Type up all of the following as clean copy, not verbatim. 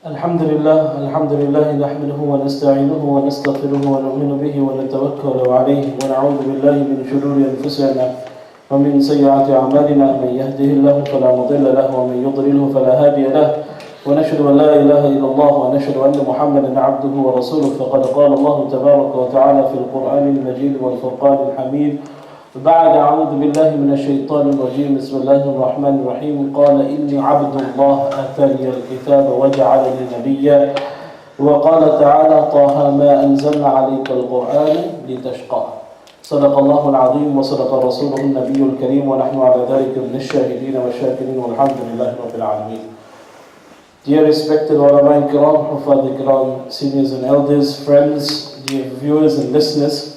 الحمد لله نحمده ونستعينه ونستغفره ونؤمن به ونتوكل عليه ونعوذ بالله من شرور أنفسنا ومن سيئات أعمالنا من يهده الله فلا مضل له ومن يضلله فلا هادي له ونشهد أن لا إله إلا الله ونشهد أن محمدا عبده ورسوله فقد قال الله تبارك وتعالى في القرآن المجيد والفرقان الحميد بعد أعوذ بالله من الشيطان الرجيم بسم الله الرحمن الرحيم قال إني عبد الله آتاني الكتاب وجعلني نبيا وقال تعالى طه ما أنزلنا عليك القرآن لتشقى صدق الله العظيم وصدق رسوله النبي الكريم ونحن على ذلك من الشاهدين والشاكرين والحمد لله رب العالمين. Dear respected ulama kiram, hufad kiram, seniors and elders, friends, dear viewers and listeners,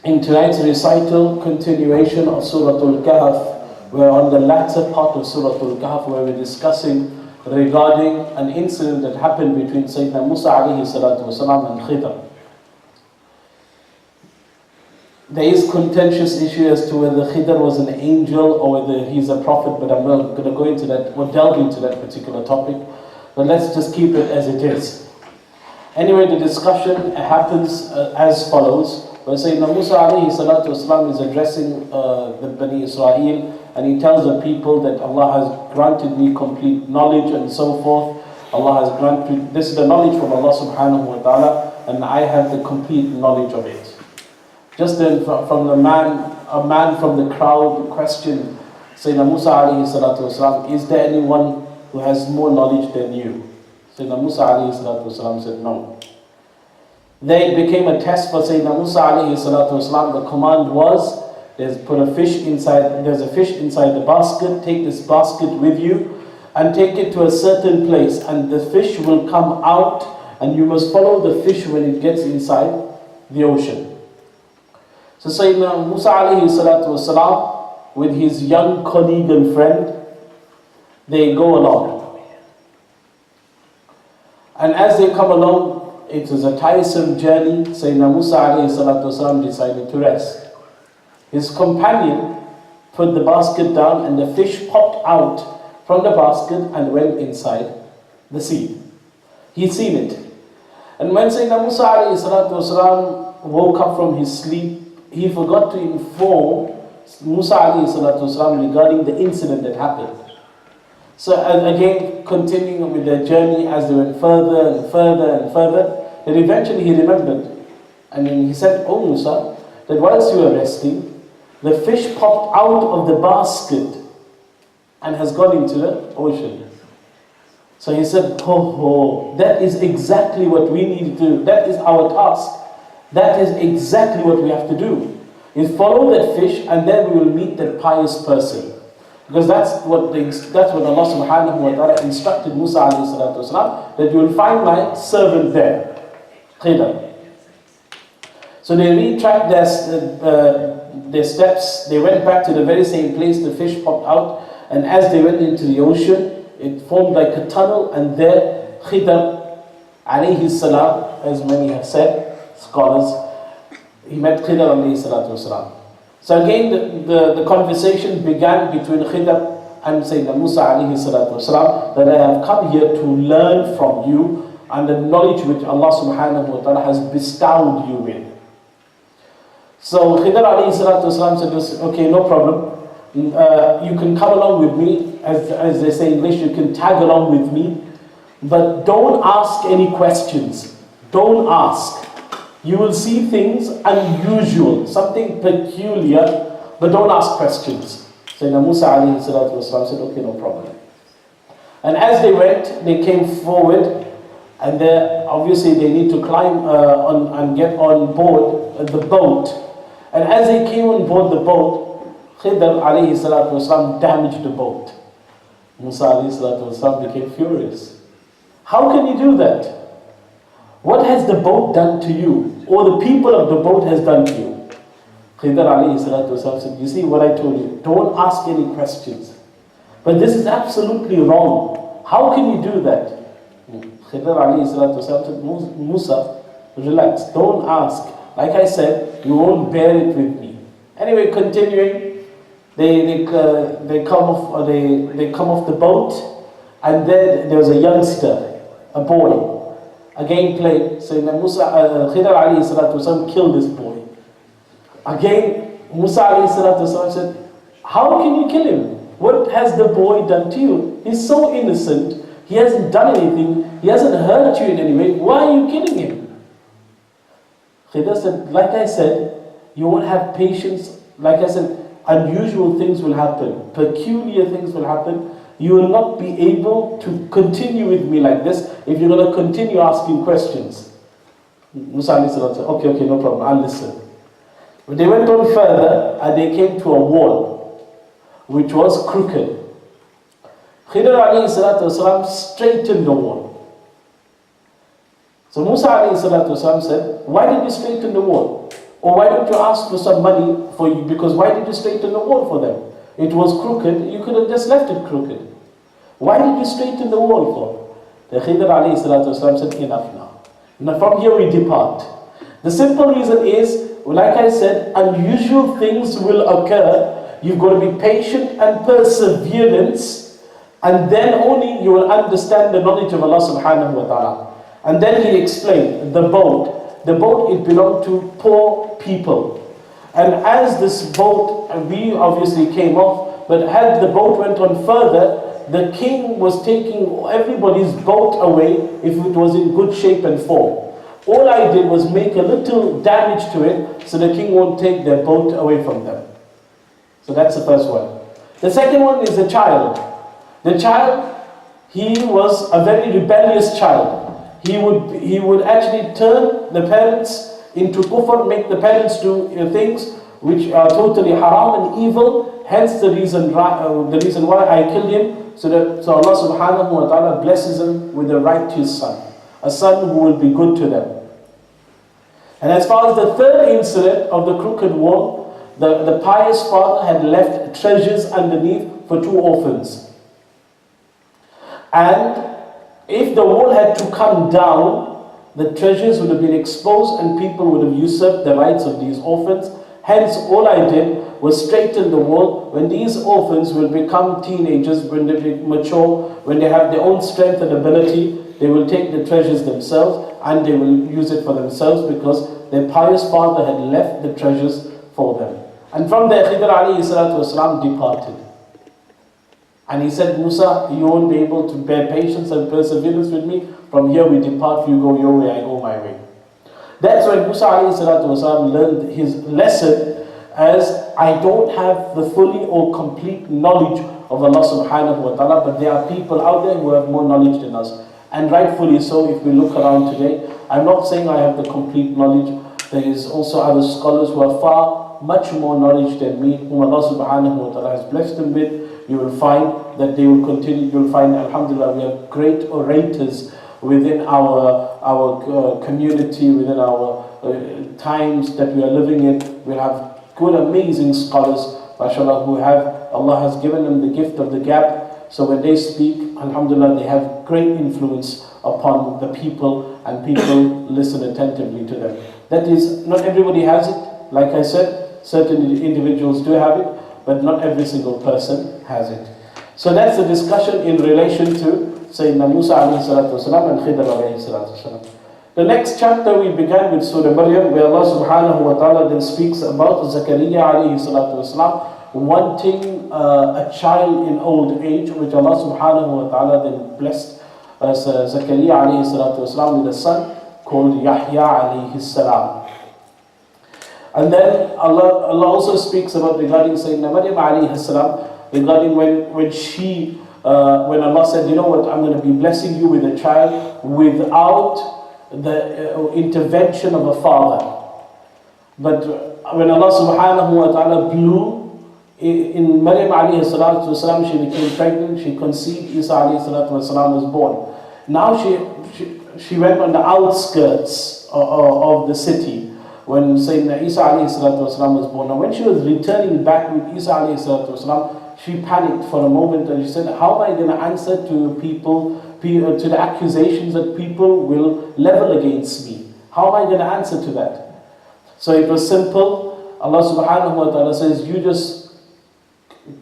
in tonight's recital, continuation of Surah Al-Kahf, we're on the latter part of Surah Al-Kahf where we're discussing regarding an incident that happened between Sayyidina Musa alayhi salatu wasalam and Khidr. There is contentious issue as to whether Khidr was an angel or whether he's a prophet, but I'm not going to go into that or delve into that particular topic. But let's just keep it as it is. Anyway, the discussion happens as follows. Where Sayyidina Musa alayhi salatu wasalam is addressing the Bani Israel, and he tells the people that Allah has granted me complete knowledge and so forth. Allah has granted, this is the knowledge from Allah subhanahu wa ta'ala, and I have the complete knowledge of it. Just then from a man from the crowd questioned Sayyidina Musa alayhi salatu wasalam, is there anyone who has more knowledge than you? Sayyidina Musa alayhi salatu wasalam said no. Then it became a test for Sayyidina Musa alayhi salatu wasalam. The command was, there's a fish inside the basket, take this basket with you and take it to a certain place, and the fish will come out and you must follow the fish when it gets inside the ocean. So Sayyidina Musa alayhi salatu wasalam with his young colleague and friend, they go along. And as they come along, it was a tiresome journey. Sayyidina Musa alayhi salatu wasalam decided to rest. His companion put the basket down and the fish popped out from the basket and went inside the sea. He'd seen it. And when Sayyidina Musa alayhi salatu wasalam woke up from his sleep, he forgot to inform Musa alayhi salatu wasalam regarding the incident that happened. So again, continuing with their journey as they went further and further and further, then eventually he remembered. And then he said, "Oh Musa, that whilst you were resting, the fish popped out of the basket and has gone into the ocean." So he said, that is exactly what we need to do. That is our task. That is exactly what we have to do. Is follow that fish and then we will meet that pious person. Because that's what Allah subhanahu wa ta'ala instructed Musa alayhi salatu wasalam, that you will find my servant there, Khidr. So they retracked their steps, they went back to the very same place, the fish popped out, and as they went into the ocean, it formed like a tunnel, and there Khidr alayhi salam, as many have said, scholars, he met Khidr alayhi salatu wasalam. So again, the conversation began between Khidr and Sayyidina Musa alayhi salatu wasalam, that I have come here to learn from you and the knowledge which Allah subhanahu wa ta'ala has bestowed you with. So Khidr alayhi salatu wasalam said, okay, no problem. You can come along with me, as they say in English, you can tag along with me, but don't ask any questions. Don't ask. You will see things unusual, something peculiar, but don't ask questions. Sayyidina Musa alayhi salatu wasalam said, okay, no problem. And as they went, they came forward, and obviously they need to climb and get on board the boat. And as they came on board the boat, Khidr alayhi salatu wasalam damaged the boat. Musa alayhi salatu wasalam became furious. How can you do that? What has the boat done to you? Or the people of the boat has done to you? Khidr alayhi salatu wasalam said, you see what I told you, don't ask any questions. But this is absolutely wrong. How can you do that? Khidr alayhi salatu wasalam said, Musa, relax, don't ask. Like I said, you won't bear it with me. Anyway, continuing, they come off the boat, And there was a youngster, a boy. Again played. Sayyidina Khidr alayhi salatu wasalam killed this boy. Again, Musa alayhi salatu wasalam said, how can you kill him? What has the boy done to you? He's so innocent. He hasn't done anything. He hasn't hurt you in any way. Why are you killing him? Khidr said, like I said, you won't have patience. Like I said, unusual things will happen. Peculiar things will happen. You will not be able to continue with me like this if you're going to continue asking questions. Musa alayhi salatu said, okay, no problem, I'll listen. But they went on further and they came to a wall which was crooked. Khidr alayhi salatu wasalam straightened the wall. So Musa alayhi salatu wasalam said, why did you straighten the wall? Or why don't you ask for some money for you? Because why did you straighten the wall for them? It was crooked, you could have just left it crooked. Why did you straighten the wall for? The Khidr alayhi salatu wasalam said, enough now. Now from here we depart. The simple reason is, like I said, unusual things will occur. You've got to be patient and perseverance, and then only you will understand the knowledge of Allah subhanahu wa ta'ala. And then he explained the boat. The boat, it belonged to poor people. And as this boat, we obviously came off, but had the boat went on further, the king was taking everybody's boat away if it was in good shape and form. All I did was make a little damage to it so the king won't take their boat away from them. So that's the first one. The second one is the child. The child, he was a very rebellious child. He would actually turn the parents into kufr, make the parents do things which are totally haram and evil. Hence the reason why I killed him, so Allah subhanahu wa ta'ala blesses him with a righteous son. A son who will be good to them. And as far as the third incident of the crooked wall, the pious father had left treasures underneath for 2 orphans. And if the wall had to come down, the treasures would have been exposed and people would have usurped the rights of these orphans. Hence, all I did was straighten the wall. When these orphans will become teenagers, when they be mature, when they have their own strength and ability, they will take the treasures themselves and they will use it for themselves because their pious father had left the treasures for them. And from there, Khidr alayhi salatu wasalam departed. And he said, Musa, you won't be able to bear patience and perseverance with me. From here we depart, you go your way, I go my way. That's when Musa alayhi salatu wasalam learned his lesson, as I don't have the fully or complete knowledge of Allah subhanahu wa ta'ala, but there are people out there who have more knowledge than us. And rightfully so, if we look around today, I'm not saying I have the complete knowledge. There is also other scholars who are far much more knowledge than me, whom Allah subhanahu wa ta'ala has blessed them with. You will find that they will continue. You will find, alhamdulillah, we have great orators within our community, within our times that we are living in. We have good, amazing scholars, mashallah, who Allah has given them the gift of the gap. So when they speak, alhamdulillah, they have great influence upon the people, and people listen attentively to them. That is, not everybody has it. Like I said, certain individuals do have it, but not every single person has it. So that's the discussion in relation to Sayyidina Musa alayhi salatu wasalam and Khidr alayhi salatu wasalam. The next chapter we began with Surah Maryam, where Allah subhanahu wa ta'ala then speaks about Zakaria alayhi salatu wasalam wanting a child in old age, which Allah subhanahu wa ta'ala then blessed Zakaria alayhi salatu wasalam with a son called Yahya alayhi salam. And then Allah also speaks about regarding Sayyidina Maryam alayhi salam, regarding when Allah said, you know what, I'm going to be blessing you with a child without the intervention of a father. But when Allah subhanahu wa ta'ala blew in Maryam alayhi salatu wasalam, she became pregnant, she conceived, Isa alayhi salatu wasalam was born. Now she went on the outskirts of the city when Sayyidina Isa alayhi salatu wasalam was born. And when she was returning back with Isa alayhi salatu wasalam, she panicked for a moment and she said, how am I going to answer to people, to the accusations that people will level against me? How am I going to answer to that? So it was simple. Allah subhanahu wa ta'ala says, you just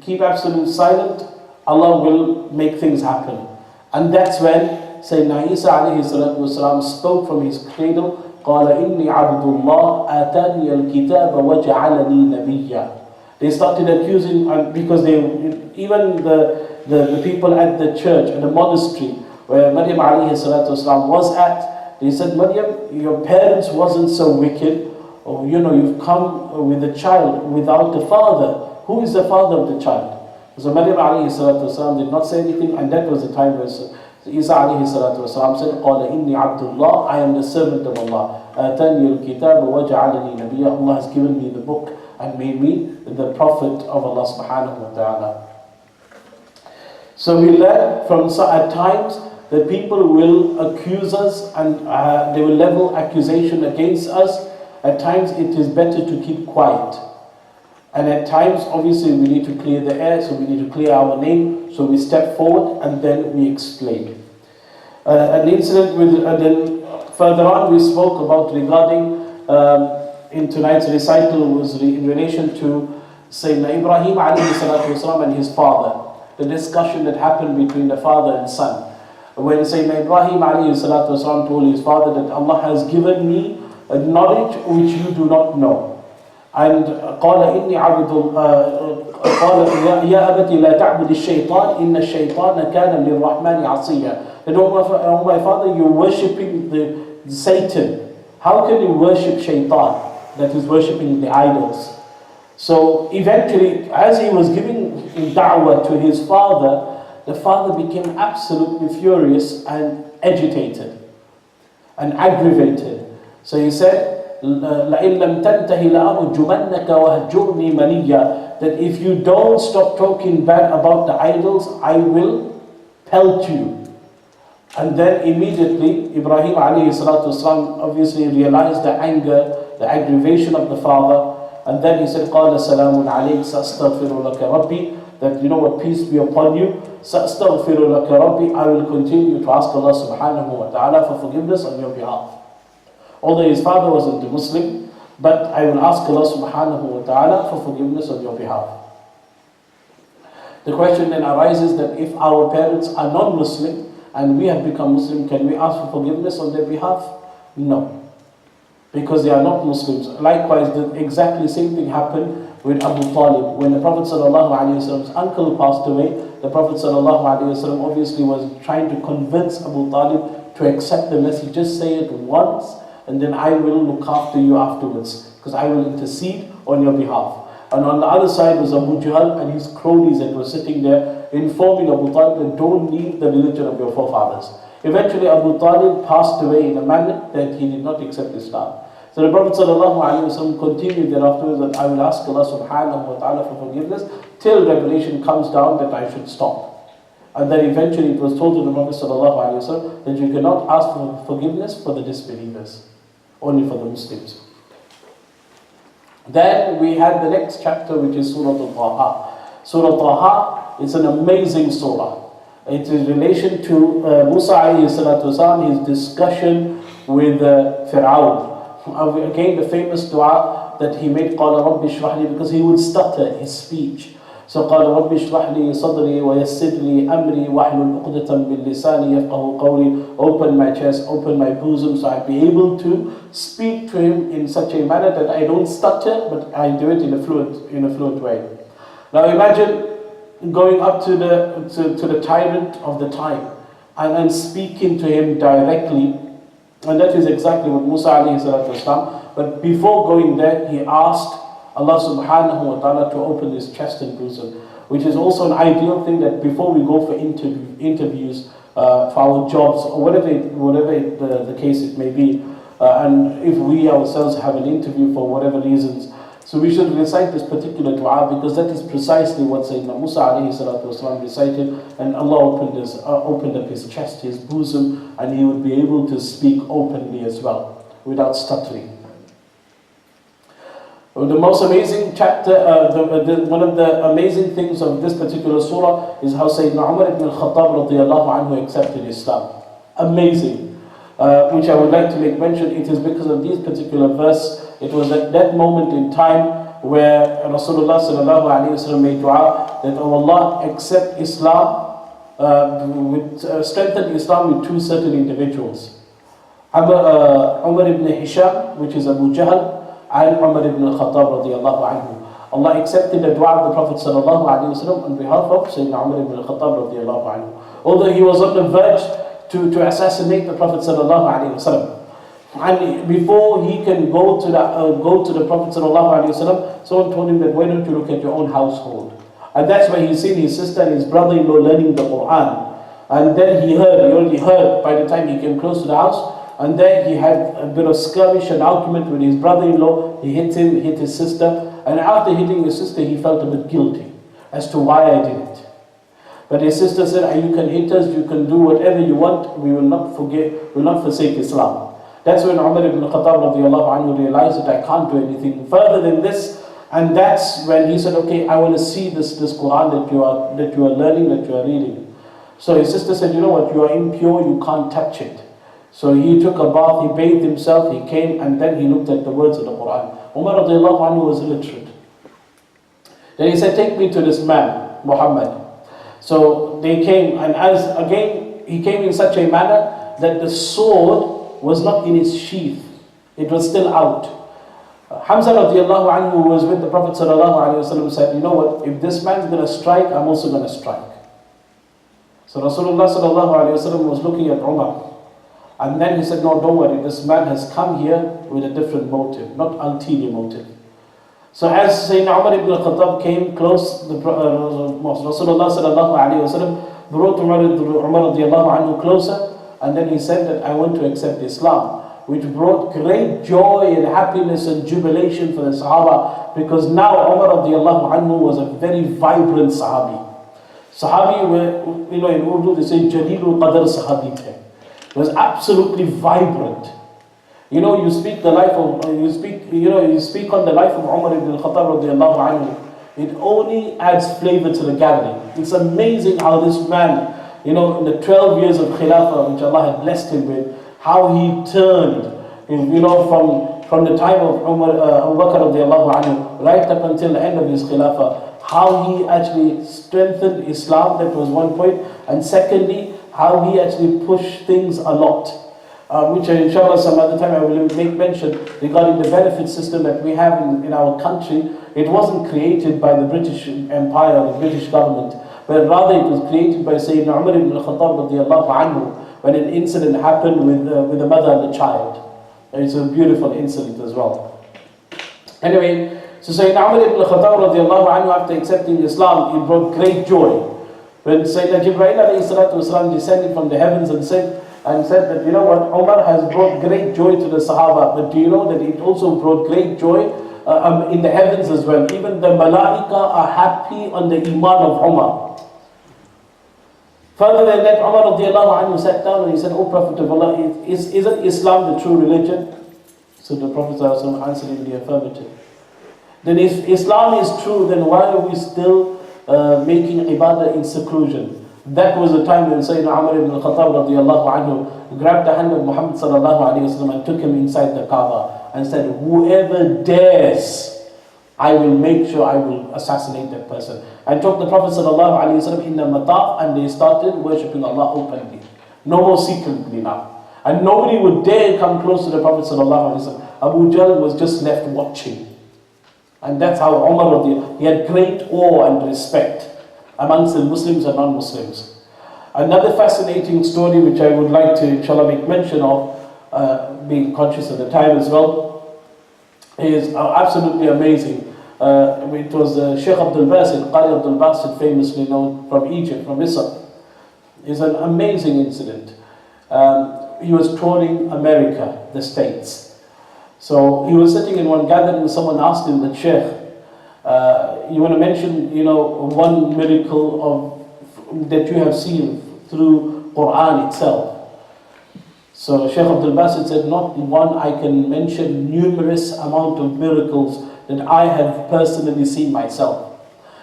keep absolute silent, Allah will make things happen. And that's when Sayyidina Isa alayhi salatu wasalam spoke from his cradle, قَالَ إِنِّي عَبْدُ اللَّهِ آتَانِيَ الْكِتَابَ وَجَعَلَنِي نَبِيًّا. They started accusing, because even the people at the church, at the monastery, where Maryam alayhi salatu wasalam was at, they said, Maryam, your parents wasn't so wicked, or you've come with a child without a father. Who is the father of the child? So Maryam alayhi salatu wasalam did not say anything, and that was the time where Isa alayhi salatu wasalam said, قَالَ إِنِّي عَبْدُ اللَّهِ, I am the servant of Allah. آتَانِيَ الْكِتَابَ وَجَعَلَنِي نَبِيًّا. Allah has given me the book and made me the prophet of Allah subhanahu wa ta'ala. So we learn from, at times, that people will accuse us and they will level accusation against us. At times it is better to keep quiet. And at times, obviously, we need to clear the air, so we need to clear our name. So we step forward and then we explain. An incident with, then further on we spoke about regarding, in tonight's recital was in relation to Sayyidina Ibrahim alayhi salatu wasalam and his father. The discussion that happened between the father and son. When Sayyidina Ibrahim alayhi salatu wasalam told his father that Allah has given me a knowledge which you do not know. And قال إني عبد قال يا أبت لا تعبد الشيطان إن الشيطان كان للرحمن عصيا. That, oh my father, you're worshipping the Satan. How can you worship shaitan, that is worshipping the idols? So eventually, as he was giving da'wah to his father, the father became absolutely furious and agitated and aggravated. So he said, لَإِن لَمْ تَنْتَهِ لَأَرْجُمَنَّكَ وَهْجُرْنِي مَلِيًّا. That if you don't stop talking bad about the idols, I will pelt you. And then immediately Ibrahim alayhi salatu wasalam obviously realized the anger, the aggravation of the father. And then he said, قَالَ سَلَامٌ عَلَيْكَ سَأَسْتَغْفِرُ لَكَ رَبِّي. That, you know what, peace be upon you. سَأَسْتَغْفِرُ لَكَ رَبِّي. I will continue to ask Allah subhanahu wa ta'ala for forgiveness on your behalf. Although his father wasn't a Muslim, but I will ask Allah subhanahu wa ta'ala for forgiveness on your behalf. The question then arises that if our parents are non-Muslim and we have become Muslim, can we ask for forgiveness on their behalf? No. Because they are not Muslims. Likewise, the exactly same thing happened with Abu Talib. When the Prophet ﷺ's uncle passed away, the Prophet ﷺ obviously was trying to convince Abu Talib to accept the message. Just say it once, and then I will look after you afterwards, because I will intercede on your behalf. And on the other side was Abu Jahl and his cronies that were sitting there informing Abu Talib that don't leave the religion of your forefathers. Eventually Abu Talib passed away in a manner that he did not accept Islam. So the Prophet ﷺ continued thereafterwards that I will ask Allah subhanahu wa ta'ala for forgiveness till revelation comes down that I should stop. And then eventually it was told to the Prophet ﷺ that you cannot ask for forgiveness for the disbelievers, only for the Muslims. Then we had the next chapter, which is Surah Al-Taha. Surah Taha is an amazing surah. It is in relation to Musa alayhi salatu wasalam, his discussion with Fir'aun. Again, the famous dua that he made, قَالَ رَبِّ اشْرَحْ لِي, because he would stutter his speech. So قال رب اشرح لي صدري ويسر لي أمري واحلل عقدة من لساني يفقهوا قولي. Open my chest, open my bosom, so I'd be able to speak to him in such a manner that I don't stutter, but I do it in a fluent way. Now imagine going up to the tyrant of the time and speaking to him directly, and that is exactly what Musa alayhi salatu wasalam. But before going there, he asked Allah subhanahu wa ta'ala to open his chest and bosom, which is also an ideal thing, that before we go for interviews for our jobs or whatever the case it may be, and if we ourselves have an interview for whatever reasons, so we should recite this particular dua, because that is precisely what Sayyidina Musa alayhi salatu wasalam recited, and Allah opened up his chest, his bosom, and he would be able to speak openly as well, without stuttering. The most amazing chapter, one of the amazing things of this particular surah is how Sayyidina Umar ibn al-Khattab radiyallahu anhu accepted Islam. Amazing. Which I would like to make mention, it is because of this particular verse. It was at that moment in time where Rasulullah sallallahu alayhi wa sallam made dua that, oh Allah, accept Islam strengthened Islam with two certain individuals. Umar ibn Hisham, which is Abu Jahl, and Umar ibn al-Khattab radiallahu anhu. Allah accepted the dua of the Prophet sallallahu alaihi wasallam on behalf of Sayyidina Umar ibn al-Khattab radiallahu anhu. Although he was on the verge to assassinate the Prophet sallallahu alaihi wasallam. And before he can go to the Prophet sallallahu alaihi wasallam, someone told him that, why don't you look at your own household? And that's why he's seen his sister and his brother-in-law learning the Quran. And then he already heard by the time he came close to the house. And then he had a bit of skirmish and argument with his brother-in-law. He hit him, hit his sister. And after hitting his sister, he felt a bit guilty as to why I did it. But his sister said, you can hit us, you can do whatever you want. We will not forsake Islam. That's when Umar ibn al-Khattab radiallahu anhu realized that I can't do anything further than this. And that's when he said, okay, I want to see this Quran that you are learning, that you are reading. So his sister said, you know what, you are impure, you can't touch it. So he took a bath, he bathed himself, he came, and then he looked at the words of the Quran. Umar radiallahu anhu was illiterate. Then he said, take me to this man, Muhammad. So they came, and he came in such a manner that the sword was not in its sheath. It was still out. Hamza radiallahu anhu, who was with the Prophet sallallahu alaihi wasallam, said, you know what, if this man's going to strike, I'm also going to strike. So Rasulullah sallallahu alaihi wasallam was looking at Umar. And then he said, no, don't worry, this man has come here with a different motive, not ulterior motive. So as Sayyidina Umar ibn al-Khattab came close, Rasulullah sallallahu alayhi wa sallam brought Umar radiallahu anhu closer, and then he said that I want to accept Islam, which brought great joy and happiness and jubilation for the Sahaba, because now Umar radiallahu anhu was a very vibrant Sahabi. Sahabi, in Urdu they say, Jalilul Qadr Sahabi the. Was absolutely vibrant. You speak on the life of Umar ibn al-Khattab radiallahu anhu. It only adds flavor to the gathering. It's amazing how this man, in the 12 years of Khilafah which Allah had blessed him with, how he turned, from the time of Abu Bakr radiallahu anhu, right up until the end of his Khilafah, how he actually strengthened Islam. That was one point. And secondly, how he actually pushed things a lot, which inshallah some other time I will make mention regarding the benefit system that we have in our country. It wasn't created by the British Empire or the British government, but rather it was created by Sayyidina Umar ibn al-Khattab radiallahu anhu, when an incident happened with the mother and the child. It's a beautiful incident as well. Anyway, so Sayyidina Umar ibn al-Khattab radiallahu anhu, after accepting Islam, it brought great joy. When Sayyidina Jibreel alayhi salatu wasalam descended from the heavens and said that, you know what, Umar has brought great joy to the Sahaba, but do you know that it also brought great joy in the heavens as well. Even the Malaika are happy on the Iman of Umar. Further than that, Umar radiallahu anhu sat down and he said, O Prophet of Allah, isn't Islam the true religion? So the Prophet answered in the affirmative. Then if Islam is true, then why are we still making ibadah in seclusion? That was the time when Sayyidina Umar ibn al-Khattab radiallahu anhu grabbed the hand of Muhammad sallallahu alayhi wa sallam and took him inside the Kaaba and said, whoever dares, I will make sure I will assassinate that person. I took the Prophet sallallahu alayhi wa sallam in the mataf, and they started worshipping Allah openly. No more secretly now. And nobody would dare come close to the Prophet sallallahu alayhi wa sallam. Abu Jahl was just left watching. And that's how Umar, he had great awe and respect amongst the Muslims and non-Muslims. Another fascinating story which I would like to, inshallah, make mention of, being conscious of the time as well, is absolutely amazing. It was Sheikh Abdul Basit, Qari Abdul Basit, famously known from Egypt, from Misr. It's an amazing incident. He was touring America, the States. So he was sitting in one gathering and someone asked him, that Sheikh, you want to mention, one miracle that you have seen through Quran itself. So Sheikh Abdul Basit said, not one, I can mention numerous amount of miracles that I have personally seen myself.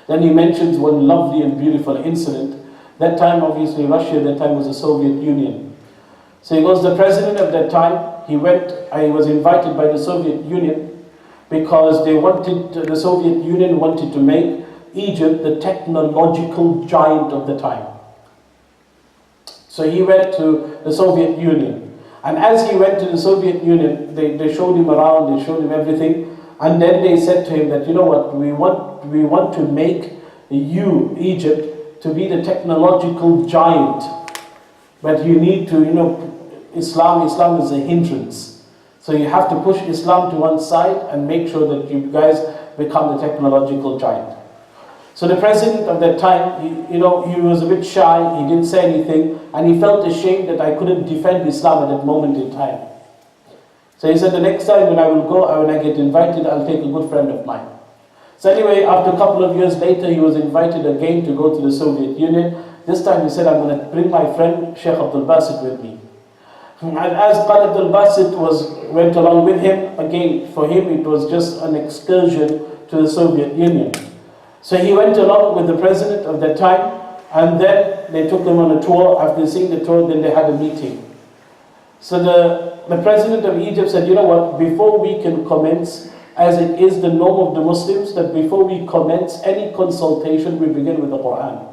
Then he mentions one lovely and beautiful incident. That time, obviously, Russia, that time was the Soviet Union. So he was the president of that time. He was invited by the Soviet Union because the Soviet Union wanted to make Egypt the technological giant of the time. So he went to the Soviet Union. And as he went to the Soviet Union, they showed him around, they showed him everything. And then they said to him that, you know what, we want to make you, Egypt, to be the technological giant. But you need to, Islam is a hindrance. So you have to push Islam to one side and make sure that you guys become the technological giant. So the president of that time, he was a bit shy, he didn't say anything, and he felt ashamed that I couldn't defend Islam at that moment in time. So he said, the next time when I will go, when I get invited, I'll take a good friend of mine. So anyway, after a couple of years later, he was invited again to go to the Soviet Union. This time he said, I'm going to bring my friend Sheikh Abdul Basit with me. And as Qadi Abdul Basit went along with him, again, for him it was just an excursion to the Soviet Union. So he went along with the president of that time, and then they took him on a tour. After seeing the tour, then they had a meeting. So the president of Egypt said, you know what, before we can commence, as it is the norm of the Muslims, that before we commence any consultation, we begin with the Quran.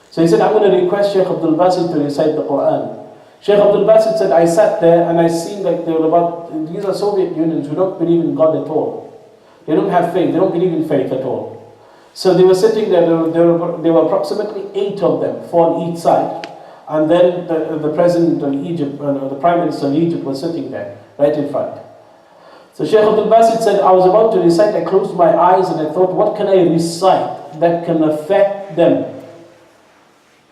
So he said, I'm going to request Sheikh Abdul Basit to recite the Quran. Sheikh Abdul Basit said, I sat there and I seen like they were these are Soviet Unions who don't believe in God at all. They don't have faith, they don't believe in faith at all. So they were sitting there, there were approximately 8 of them, 4 on each side. And then the president of Egypt, the prime minister of Egypt was sitting there, right in front. So Sheikh Abdul Basit said, I was about to recite, I closed my eyes and I thought, what can I recite that can affect them?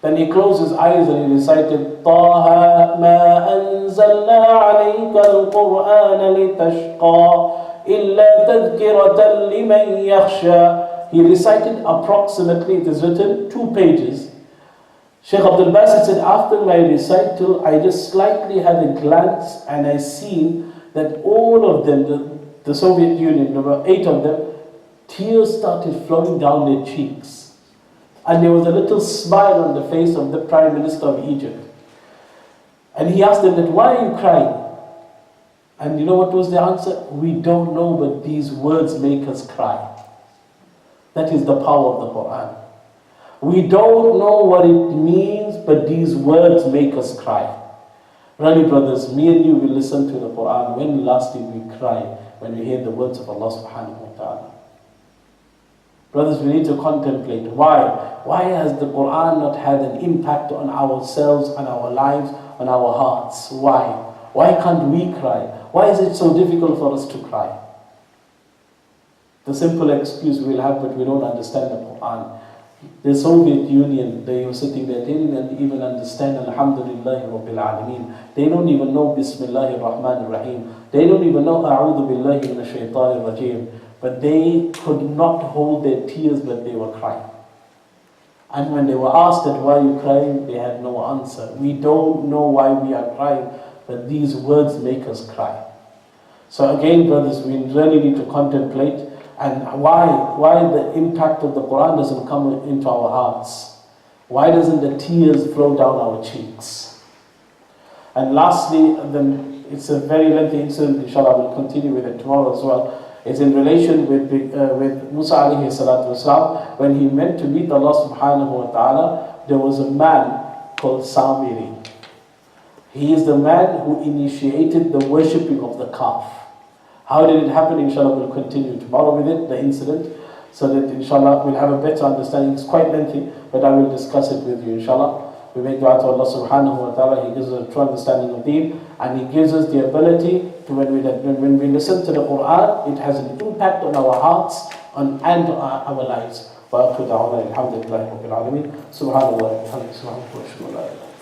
Then he closed his eyes and he recited, طَهَ مَا أَنزَلْنَا عَلَيْكَ الْقُرْآنَ لِتَشْقَى إِلَّا تَذْكِرَةً لِمَنْ يَخْشَى. He recited approximately, it is written, 2 pages. Sheikh Abdul Basit said, after my recital, I just slightly had a glance and I seen that all of them, the Soviet Union, there were 8 of them, tears started flowing down their cheeks. And there was a little smile on the face of the Prime Minister of Egypt. And he asked them that, why are you crying? And you know what was the answer? We don't know, but these words make us cry. That is the power of the Quran. We don't know what it means, but these words make us cry. Really, brothers, me and you will listen to the Quran. When last did we cry when we hear the words of Allah subhanahu wa ta'ala? Brothers, we need to contemplate. Why? Why has the Quran not had an impact on ourselves, on our lives, on our hearts? Why? Why can't we cry? Why is it so difficult for us to cry? The simple excuse we'll have, but we don't understand the Quran. The Soviet Union, they were sitting there, they didn't even understand Alhamdulillah Rabbil Alameen. They don't even know Bismillahir Rahmanir Rahim. They don't even know A'udhu Billahi Minash Shaitanir Rajeem. But they could not hold their tears, but they were crying. And when they were asked that, why are you crying? They had no answer. We don't know why we are crying, but these words make us cry. So again, brothers, we really need to contemplate. And why the impact of the Quran doesn't come into our hearts? Why doesn't the tears flow down our cheeks? And lastly, then it's a very lengthy incident, inshallah, we'll continue with it tomorrow as well. It's in relation with Musa alayhi salatu wasalam. When he went to meet Allah subhanahu wa ta'ala, there was a man called Samiri. He is the man who initiated the worshipping of the calf. How did it happen? Inshallah, we'll continue tomorrow with it, the incident, so that inshallah we'll have a better understanding. It's quite lengthy, but I will discuss it with you, inshallah. We make dua to Allah subhanahu wa ta'ala. He gives us a true understanding of deen, and He gives us the ability to, when we listen to the Quran, it has an impact on our hearts and our lives. Wa akhiru da'wana alhamdulillahi rabbil alamin. Subhanallah wa bihamdihi, subhanallahi wa bihamdihi.